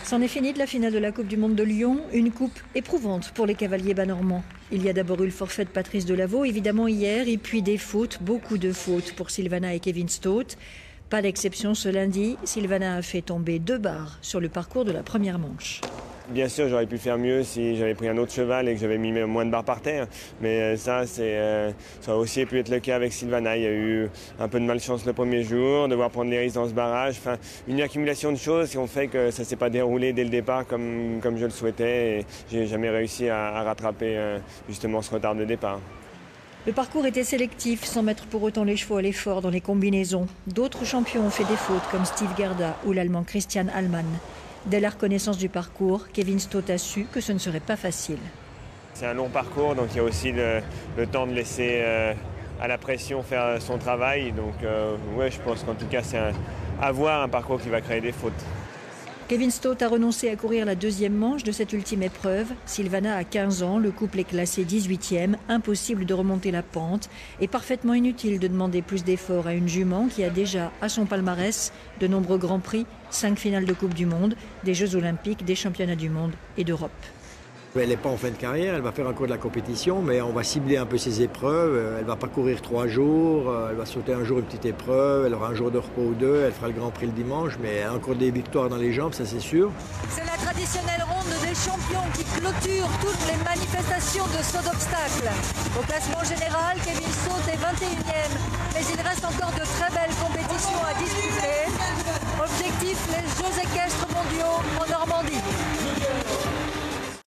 C'en est fini de la finale de la Coupe du Monde de Lyon, une coupe éprouvante pour les cavaliers bas-normands. Il y a d'abord eu le forfait de Patrice Delaveau, évidemment hier, et puis des fautes, beaucoup de fautes pour Sylvana et Kevin Stott. Pas d'exception ce lundi, Sylvana a fait tomber 2 barres sur le parcours de la première manche. Bien sûr, j'aurais pu faire mieux si j'avais pris un autre cheval et que j'avais mis moins de barres par terre. Mais ça a aussi pu être le cas avec Sylvana. Il y a eu un peu de malchance le premier jour, devoir prendre les risques dans ce barrage. Enfin, une accumulation de choses qui ont fait que ça ne s'est pas déroulé dès le départ comme je le souhaitais. Et j'ai jamais réussi à rattraper justement ce retard de départ. Le parcours était sélectif, sans mettre pour autant les chevaux à l'effort dans les combinaisons. D'autres champions ont fait des fautes, comme Steve Gerda ou l'Allemand Christian Allmann. Dès la reconnaissance du parcours, Kevin Stott a su que ce ne serait pas facile. C'est un long parcours, donc il y a aussi le temps de laisser à la pression faire son travail. Donc ouais, je pense qu'en tout cas, c'est avoir un parcours qui va créer des fautes. Kevin Stott a renoncé à courir la deuxième manche de cette ultime épreuve. Sylvana a 15 ans, le couple est classé 18e, impossible de remonter la pente et parfaitement inutile de demander plus d'efforts à une jument qui a déjà à son palmarès de nombreux grands prix, 5 finales de Coupe du Monde, des Jeux Olympiques, des Championnats du Monde et d'Europe. Elle n'est pas en fin de carrière, elle va faire encore de la compétition, mais on va cibler un peu ses épreuves. Elle ne va pas courir 3 jours, elle va sauter un jour une petite épreuve, elle aura un jour de repos ou 2, elle fera le Grand Prix le dimanche, mais elle a encore des victoires dans les jambes, ça c'est sûr. C'est la traditionnelle ronde des champions qui clôture toutes les manifestations de saut d'obstacles. Au classement général, Kevin Stott est 21e, mais il reste encore de très belles compétitions à disputer. Objectif, les Jeux équestres mondiaux en Normandie.